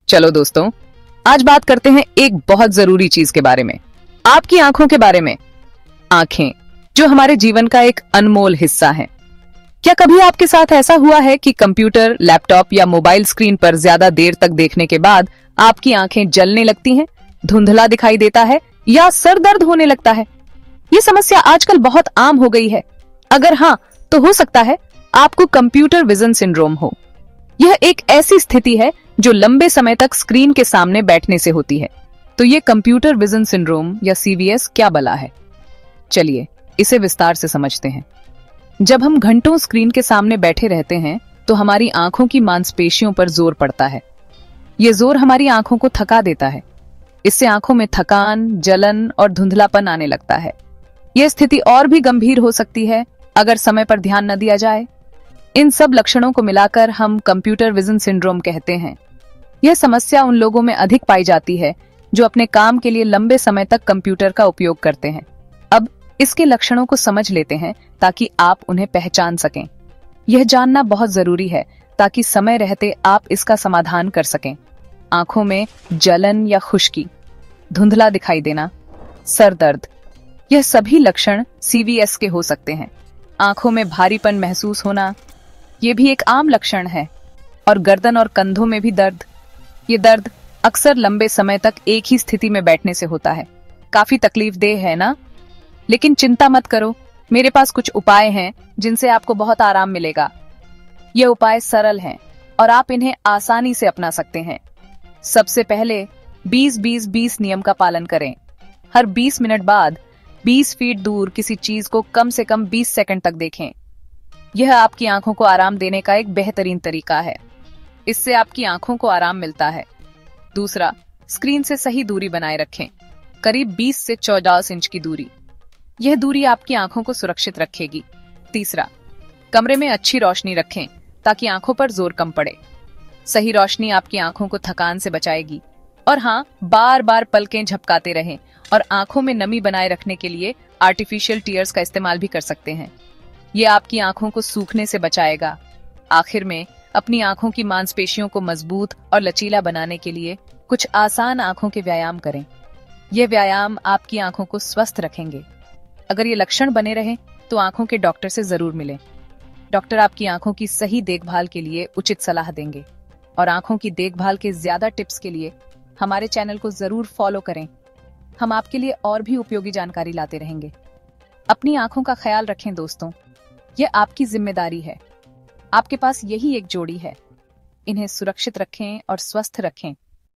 चलो दोस्तों, आज बात करते हैं एक बहुत जरूरी चीज के बारे में, आपकी आंखों के बारे में। आंखें जो हमारे जीवन का एक अनमोल हिस्सा है। क्या कभी आपके साथ ऐसा हुआ है कि कंप्यूटर, लैपटॉप या मोबाइल स्क्रीन पर ज्यादा देर तक देखने के बाद आपकी आंखें जलने लगती हैं, धुंधला दिखाई देता है या सर दर्द होने लगता है? ये समस्या आजकल बहुत आम हो गई है। अगर हाँ, तो हो सकता है आपको कंप्यूटर विजन सिंड्रोम हो। यह एक ऐसी स्थिति है जो लंबे समय तक स्क्रीन के सामने बैठने से होती है। तो ये कंप्यूटर विजन सिंड्रोम या सीवीएस क्या बला है? चलिए इसे विस्तार से समझते हैं। जब हम घंटों स्क्रीन के सामने बैठे रहते हैं तो हमारी आंखों की मांसपेशियों पर जोर पड़ता है। ये जोर हमारी आंखों को थका देता है। इससे आंखों में थकान, जलन और धुंधलापन आने लगता है। यह स्थिति और भी गंभीर हो सकती है अगर समय पर ध्यान न दिया जाए। इन सब लक्षणों को मिलाकर हम कंप्यूटर विजन सिंड्रोम कहते हैं। यह समस्या उन लोगों में अधिक पाई जाती है जो अपने काम के लिए लंबे समय तक कंप्यूटर का उपयोग करते हैं। अब इसके लक्षणों को समझ लेते हैं ताकि आप उन्हें पहचान सकें। यह जानना बहुत जरूरी है ताकि समय रहते आप इसका समाधान कर सकें। आंखों में जलन या खुश्की, धुंधला दिखाई देना, सर दर्द, यह सभी लक्षण सीवीएस के हो सकते हैं। आंखों में भारीपन महसूस होना, यह भी एक आम लक्षण है। और गर्दन और कंधों में भी दर्द। ये दर्द अक्सर लंबे समय तक एक ही स्थिति में बैठने से होता है। काफी तकलीफदेह है ना? लेकिन चिंता मत करो, मेरे पास कुछ उपाय हैं जिनसे आपको बहुत आराम मिलेगा। ये उपाय सरल हैं और आप इन्हें आसानी से अपना सकते हैं। सबसे पहले 20-20-20 नियम का पालन करें। हर 20 मिनट बाद 20 फीट दूर किसी चीज को कम से कम 20 सेकंड तक देखें। यह आपकी आंखों को आराम देने का एक बेहतरीन तरीका है। इससे आपकी आंखों को आराम मिलता है। दूसरा, स्क्रीन से सही दूरी बनाए रखें, करीब 20 से 14 इंच की दूरी। यह दूरी आपकी आंखों को सुरक्षित रखेगी। तीसरा, कमरे में अच्छी रोशनी रखें ताकि आंखों पर जोर कम पड़े। सही रोशनी आपकी आंखों को थकान से बचाएगी। और हाँ, बार बार पलकें झपकाते रहें और आंखों में नमी बनाए रखने के लिए आर्टिफिशियल टीयर्स का इस्तेमाल भी कर सकते हैं। ये आपकी आंखों को सूखने से बचाएगा। आखिर में, अपनी आंखों की मांसपेशियों को मजबूत और लचीला बनाने के लिए कुछ आसान आंखों के व्यायाम करें। ये व्यायाम आपकी आंखों को स्वस्थ रखेंगे। अगर ये लक्षण बने रहें तो आंखों के डॉक्टर से जरूर मिलें। डॉक्टर आपकी आंखों की सही देखभाल के लिए उचित सलाह देंगे। और आंखों की देखभाल के ज्यादा टिप्स के लिए हमारे चैनल को जरूर फॉलो करें। हम आपके लिए और भी उपयोगी जानकारी लाते रहेंगे। अपनी आंखों का ख्याल रखें दोस्तों, यह आपकी जिम्मेदारी है। आपके पास यही एक जोड़ी है। इन्हें सुरक्षित रखें और स्वस्थ रखें।